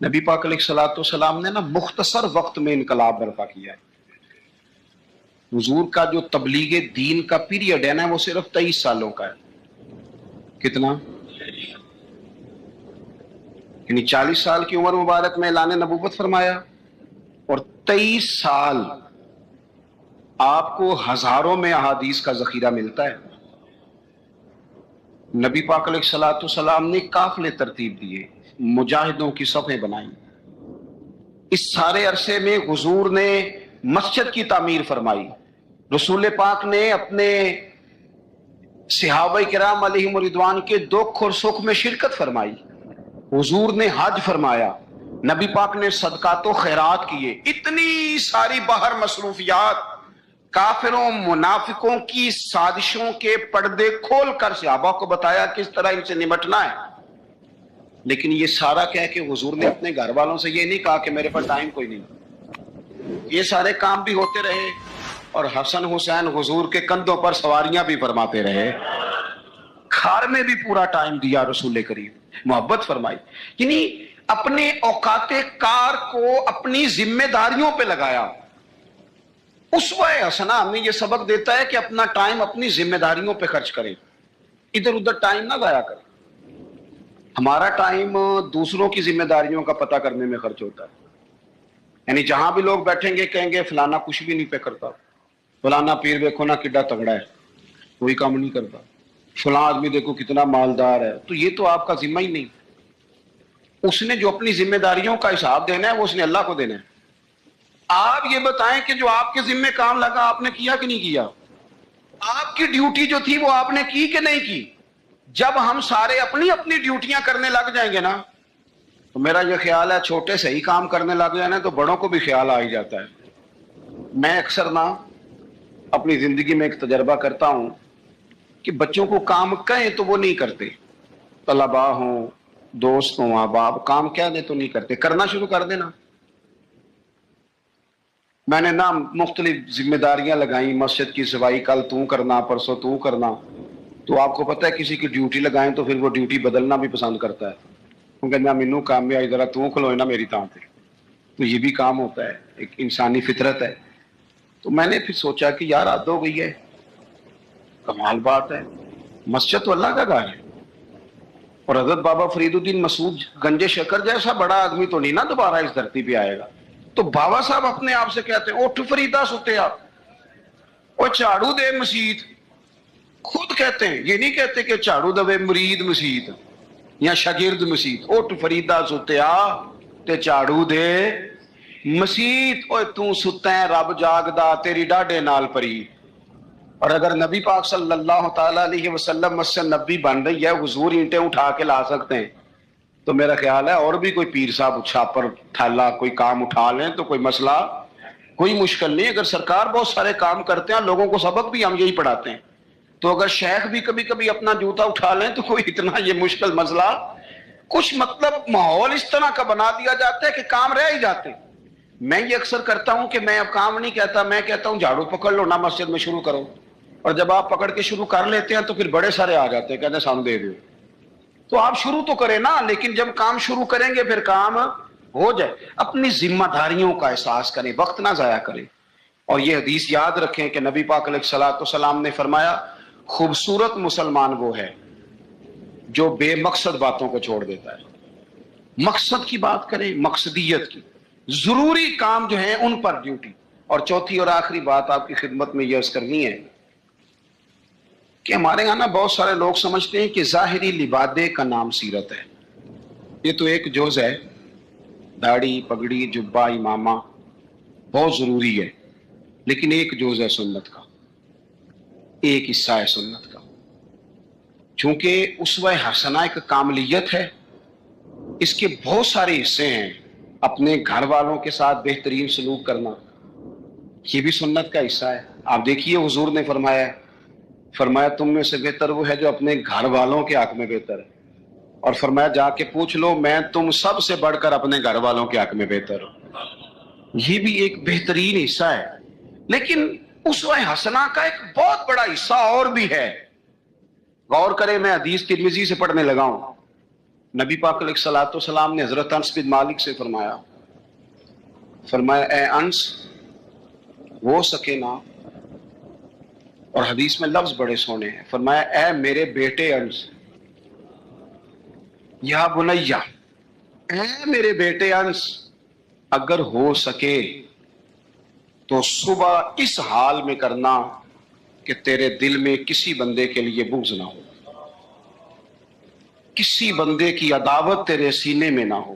[SPEAKER 3] نبی پاک علیہ الصلوۃ والسلام نے نا مختصر وقت میں انقلاب برپا کیا ہے۔ حضور کا جو تبلیغ دین کا پیریڈ ہے نا، وہ صرف 23 سالوں کا ہے۔ کتنا؟ یعنی 40 سال کی عمر مبارک میں اعلان نبوت فرمایا، اور 23 سال آپ کو ہزاروں میں احادیث کا ذخیرہ ملتا ہے۔ نبی پاک علیہ الصلوۃ والسلام نے قافلے ترتیب دیے، مجاہدوں کی صفیں بنائیں۔ اس سارے عرصے میں حضور نے مسجد کی تعمیر فرمائی، رسول پاک نے اپنے صحابہ کرام علیہم رضوان کے دکھ اور سکھ میں شرکت فرمائی، حضور نے حج فرمایا، نبی پاک نے صدقات و خیرات کیے۔ اتنی ساری باہر مصروفیات، کافروں منافقوں کی سازشوں کے پردے کھول کر صحابہ کو بتایا کس طرح ان سے نمٹنا ہے۔ لیکن یہ سارا کہہ کہ حضور نے اپنے گھر والوں سے یہ نہیں کہا کہ میرے پاس ٹائم کوئی نہیں۔ یہ سارے کام بھی ہوتے رہے، اور حسن حسین حضور کے کندھوں پر سواریاں بھی فرماتے رہے، کھار میں بھی پورا ٹائم دیا رسول کریم، محبت فرمائی، یعنی اپنے اوقات کار کو اپنی ذمہ داریوں پہ لگایا۔ اسوہ حسنہ ہمیں یہ سبق دیتا ہے کہ اپنا ٹائم اپنی ذمہ داریوں پہ خرچ کریں، ادھر ادھر ٹائم نہ ضائع کریں۔ ہمارا ٹائم دوسروں کی ذمہ داریوں کا پتہ کرنے میں خرچ ہوتا ہے، یعنی جہاں بھی لوگ بیٹھیں گے کہیں گے فلانا کچھ بھی نہیں پہ کرتا، فلانا پیر دیکھو نا کڈا تگڑا ہے، کوئی کام نہیں کرتا، فلاں آدمی دیکھو کتنا مالدار ہے۔ تو یہ تو آپ کا ذمہ ہی نہیں۔ اس نے جو اپنی ذمہ داریوں کا حساب دینا ہے وہ اس نے اللہ کو دینا ہے۔ آپ یہ بتائیں کہ جو آپ کے ذمہ کام لگا آپ نے کیا کہ نہیں کیا؟ آپ کی ڈیوٹی جو تھی وہ آپ نے کی کہ نہیں کی؟ جب ہم سارے اپنی اپنی ڈیوٹیاں کرنے لگ جائیں گے نا، تو میرا یہ خیال ہے چھوٹے سے ہی کام کرنے لگ جائیں نا تو بڑوں کو بھی خیال آ ہی جاتا ہے۔ میں اکثر نا اپنی زندگی میں ایک تجربہ کرتا ہوں کہ بچوں کو کام کہیں تو وہ نہیں کرتے، طلباء ہوں، دوست ہوں، احباب، کام کہہ دیں تو نہیں کرتے، کرنا شروع کر دینا۔ میں نے نا مختلف ذمہ داریاں لگائیں، مسجد کی صفائی کل تو کرنا، پرسوں تو کرنا۔ تو آپ کو پتہ ہے کسی کی ڈیوٹی لگائیں تو پھر وہ ڈیوٹی بدلنا بھی پسند کرتا ہے، کیونکہ نہ مینوں کام میں آئی ذرا تو کھلوئے نا میری تاں پہ۔ تو یہ بھی کام ہوتا ہے، ایک انسانی فطرت ہے۔ تو میں نے پھر سوچا کہ یار حد ہو گئی ہے، کمال بات ہے، مسجد تو اللہ کا گھر ہے، اور حضرت بابا فرید الدین مسعود گنج شکر جیسا بڑا آدمی تو نہیں نا دوبارہ اس دھرتی پہ آئے گا۔ تو بابا صاحب اپنے آپ سے کہتے ہیں اٹھ فریدہ ستیا، وہ جھاڑو دے مسیت، خود کہتے ہیں، یہ نہیں کہتے کہ جھاڑو دے مرید مسیت یا شاگرد مسیت، اٹھ فریدہ ستیا تے جھاڑو دے مسیت، اوے تو ستا ہے رب جاگدا تیری ڈاڈے نال پری۔ اور اگر نبی پاک صلی اللہ تعالیٰ علیہ وسلم مسجد نبی بن رہی ہے، حضور اینٹیں اٹھا کے لا سکتے ہیں، تو میرا خیال ہے اور بھی کوئی پیر صاحب چھاپر ٹھالا کوئی کام اٹھا لیں تو کوئی مسئلہ، کوئی مشکل نہیں۔ اگر سرکار بہت سارے کام کرتے ہیں، لوگوں کو سبق بھی ہم یہی پڑھاتے ہیں، تو اگر شیخ بھی کبھی کبھی اپنا جوتا اٹھا لیں تو کوئی اتنا یہ مشکل مسئلہ کچھ مطلب ماحول اس طرح کا بنا دیا جاتا ہے کہ کام رہ ہی جاتے. میں یہ اکثر کرتا ہوں کہ میں اب کام نہیں کہتا, میں کہتا ہوں جھاڑو پکڑ لو نا مسجد میں شروع کرو, اور جب آپ پکڑ کے شروع کر لیتے ہیں تو پھر بڑے سارے آ جاتے ہیں کہتے ہیں سانو دے دو. تو آپ شروع تو کریں نا, لیکن جب کام شروع کریں گے پھر کام ہو جائے. اپنی ذمہ داریوں کا احساس کریں, وقت نہ ضائع کریں. اور یہ حدیث یاد رکھیں کہ نبی پاک علیہ الصلوۃ والسلام نے فرمایا خوبصورت مسلمان وہ ہے جو بے مقصد باتوں کو چھوڑ دیتا ہے. مقصد کی بات کریں, مقصدیت کی, ضروری کام جو ہیں ان پر ڈیوٹی. اور چوتھی اور آخری بات آپ کی خدمت میں یہ عرض کرنی ہے کہ ہمارے یہاں نا بہت سارے لوگ سمجھتے ہیں کہ ظاہری لبادے کا نام سیرت ہے. یہ تو ایک جز ہے, داڑھی پگڑی جبہ امامہ بہت ضروری ہے, لیکن ایک جز ہے سنت کا, ایک حصہ ہے سنت کا. چونکہ اسوہ حسنہ ایک کاملیت ہے, اس کے بہت سارے حصے ہیں. اپنے گھر والوں کے ساتھ بہترین سلوک کرنا یہ بھی سنت کا حصہ ہے. آپ دیکھیے حضور نے فرمایا تم میں سے بہتر وہ ہے جو اپنے گھر والوں کے حق میں بہتر ہے, اور فرمایا جا کے پوچھ لو میں تم سب سے بڑھ کر اپنے گھر والوں کے حق میں بہتر ہوں. یہ بھی ایک بہترین حصہ ہے. لیکن اسوہ حسنہ کا ایک بہت بڑا حصہ اور بھی ہے. غور کریں, میں حدیث ترمذی سے پڑھنے لگا ہوں. نبی پاک علیہ الصلوۃ والسلام نے حضرت انس بن مالک سے فرمایا اے انس ہو سکے نا, اور حدیث میں لفظ بڑے سونے ہیں, فرمایا اے میرے بیٹے انس, یا بنیا, اے میرے بیٹے انس, اگر ہو سکے تو صبح اس حال میں کرنا کہ تیرے دل میں کسی بندے کے لیے بغض نہ ہو, کسی بندے کی عداوت تیرے سینے میں نہ ہو.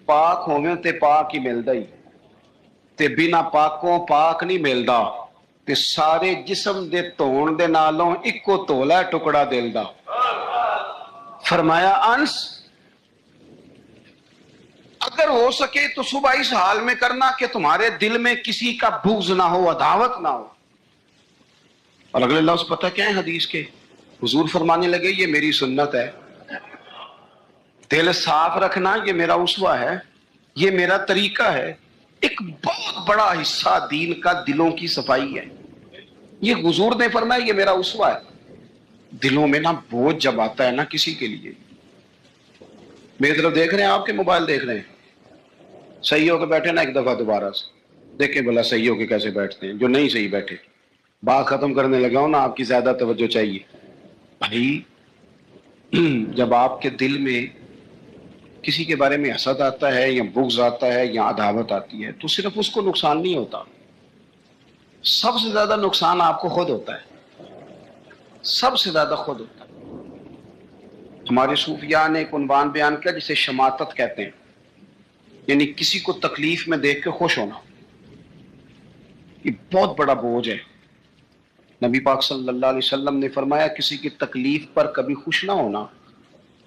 [SPEAKER 3] پاک ہوویں تے پاک ہی ملدا ہی, تے بنا پاکوں پاک نہیں ملدا, تے سارے جسم دے دھون دے نالوں اکو تولا ٹکڑا دل دا. فرمایا انس اگر ہو سکے تو صبح اس حال میں کرنا کہ تمہارے دل میں کسی کا بغض نہ ہو, عداوت نہ ہو. اور اگلے لفظ پتہ کیا ہے حدیث کے؟ حضور فرمانے لگے یہ میری سنت ہے. دل صاف رکھنا یہ میرا اسوہ ہے, یہ میرا طریقہ ہے. ایک بہت بڑا حصہ دین کا دلوں کی صفائی ہے. یہ حضور نے فرمایا یہ میرا اسوہ ہے. دلوں میں نا بوجھ جب آتا ہے نا کسی کے لیے, میری طرف دیکھ رہے ہیں آپ کے موبائل دیکھ رہے ہیں, صحیح ہو کے بیٹھے نا ایک دفعہ دوبارہ سے دیکھیں بھلا صحیح ہو کے کیسے بیٹھتے ہیں. جو نہیں صحیح بیٹھے, بات ختم کرنے لگا ہوں نا, آپ کی زیادہ توجہ چاہیے. بھائی جب آپ کے دل میں کسی کے بارے میں حسد آتا ہے یا بغض آتا ہے یا عداوت آتی ہے تو صرف اس کو نقصان نہیں ہوتا, سب سے زیادہ نقصان آپ کو خود ہوتا ہے, سب سے زیادہ خود ہوتا ہے. ہمارے صوفیاء نے ایک عنوان بیان کیا جسے شماتت کہتے ہیں, یعنی کسی کو تکلیف میں دیکھ کے خوش ہونا. یہ بہت بڑا بوجھ ہے. نبی پاک صلی اللہ علیہ وسلم نے فرمایا کسی کی تکلیف پر کبھی خوش نہ ہونا,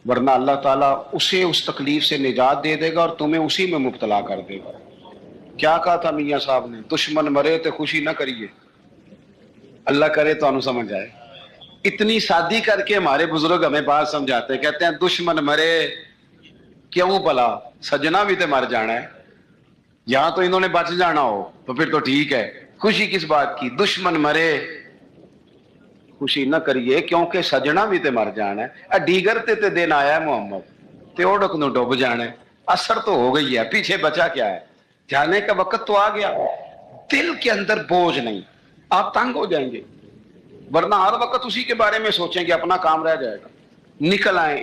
[SPEAKER 3] ورنہ اللہ تعالیٰ اسے اس تکلیف سے نجات دے دے گا اور تمہیں اسی میں مبتلا کر دے گا. کیا کہا تھا میاں صاحب نے؟ دشمن مرے تو خوشی نہ کریے, اللہ کرے تو انو سمجھ آئے. اتنی سادی کر کے ہمارے بزرگ ہمیں بات سمجھاتے, کہتے ہیں دشمن مرے کیوں بلا, سجنا بھی تو مر جانا ہے, یہاں تو انہوں نے بچ جانا ہو تو پھر تو ٹھیک ہے, خوشی کس بات کی. دشمن مرے خوشی نہ کریے کیونکہ سجنا بھی تے مر جانا ہے. دیگر تے دن آیا ہے محمد تے اوڑک نو ڈوب جانا ہے. اثر تو ہو گئی ہے, پیچھے بچا کیا ہے, جانے کا وقت تو آ گیا. دل کے اندر بوجھ نہیں, آپ تنگ ہو جائیں گے, ورنہ ہر وقت اسی کے بارے میں سوچیں گے اپنا کام رہ جائے گا. نکل آئیں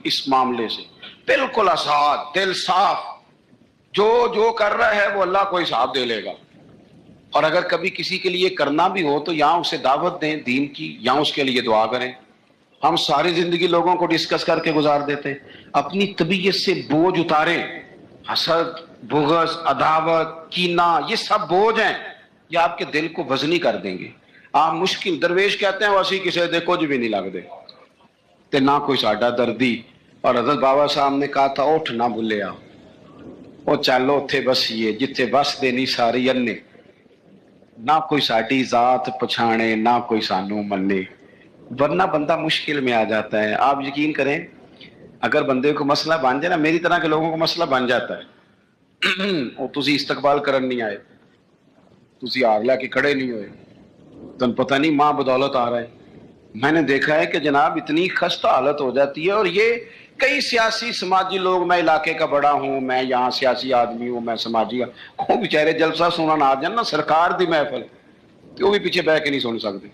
[SPEAKER 3] اس معاملے سے بالکل آزاد, دل صاف, جو کر رہا ہے وہ اللہ کو حساب دے لے گا. اور اگر کبھی کسی کے لیے کرنا بھی ہو تو یہاں اسے دعوت دیں دین کی, یہاں اس کے لیے دعا کریں. ہم ساری زندگی لوگوں کو ڈسکس کر کے گزار دیتے ہیں. اپنی طبیعت سے بوجھ اتاریں. حسد, بغض, عداوت, کینہ, یہ سب بوجھ ہیں, یہ آپ کے دل کو وزنی کر دیں گے. آپ مشکل درویش کہتے ہیں ویسی کسی دے کچھ بھی نہیں لگ دے تے نہ کوئی ساڈا دردی. اور حضرت بابا صاحب نے کہا تھا اٹھ نہ بھولیا, وہ چلو اتھے بسیے جتھے بس دے نہیں ساری انے. نہ کوئی ساڈی ذات پچھانے نہ کوئی سانو منے، ورنہ بندہ مشکل میں آ جاتا ہے. آپ یقین کریں اگر بندے کو مسئلہ بن جائے نا، میری طرح کے لوگوں کو مسئلہ بن جاتا ہے، وہ تسی استقبال کرن نہیں آئے، تسی آگ لا کے کھڑے نہیں ہوئے، تن پتہ نہیں ماں بدولت آ رہا ہے. میں نے دیکھا ہے کہ جناب اتنی خستہ حالت ہو جاتی ہے. اور یہ کئی سیاسی سماجی لوگ، میں علاقے کا بڑا ہوں، میں یہاں سیاسی آدمی ہوں، میں سماجی، وہ بیچارے جلسہ سونا نہ آ جان نا سرکار دی محفل، تو وہ بھی پیچھے بہ کے نہیں سن سکتے.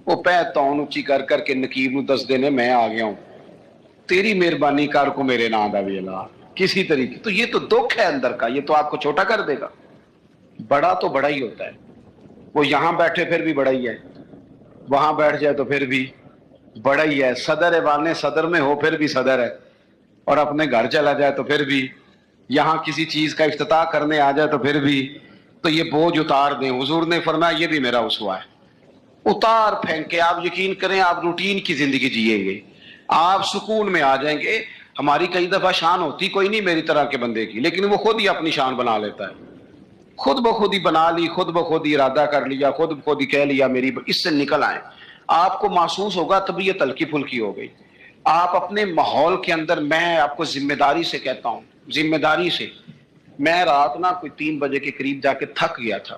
[SPEAKER 3] وہ پہ تون اچھی کر کر کے نقیب نو دس دینے میں آ گیا ہوں، تیری مہربانی کر کو میرے نام دا ویلا کسی طریقے. تو یہ تو دکھ ہے اندر کا، یہ تو آپ کو چھوٹا کر دے گا. بڑا تو بڑا ہی ہوتا ہے، وہ یہاں بیٹھے پھر بھی بڑا ہی ہے، وہاں بیٹھ جائے تو پھر بھی بڑا ہی ہے، صدر ایوان صدر میں ہو پھر بھی صدر ہے، اور اپنے گھر چلا جائے تو پھر بھی، یہاں کسی چیز کا افتتاح کرنے آ جائے تو پھر بھی. تو یہ بوجھ اتار دیں. حضور نے فرمایا یہ بھی میرا اسوہ ہے، اتار پھینک کے. آپ یقین کریں آپ روٹین کی زندگی جیئیں گے، آپ سکون میں آ جائیں گے. ہماری کئی دفعہ شان ہوتی کوئی نہیں میری طرح کے بندے کی، لیکن وہ خود ہی اپنی شان بنا لیتا ہے، خود بخود ہی بنا لی، خود بخود ہی ارادہ کر لیا، خود بخود ہی کہہ لیا میری، اس سے نکل آئیں. آپ کو محسوس ہوگا طبیعت ہلکی پھلکی ہو گئی. آپ اپنے ماحول کے اندر، میں آپ کو ذمہ داری سے کہتا ہوں، ذمہ داری سے، میں رات نا کوئی 3 بجے کے قریب جا کے تھک گیا تھا.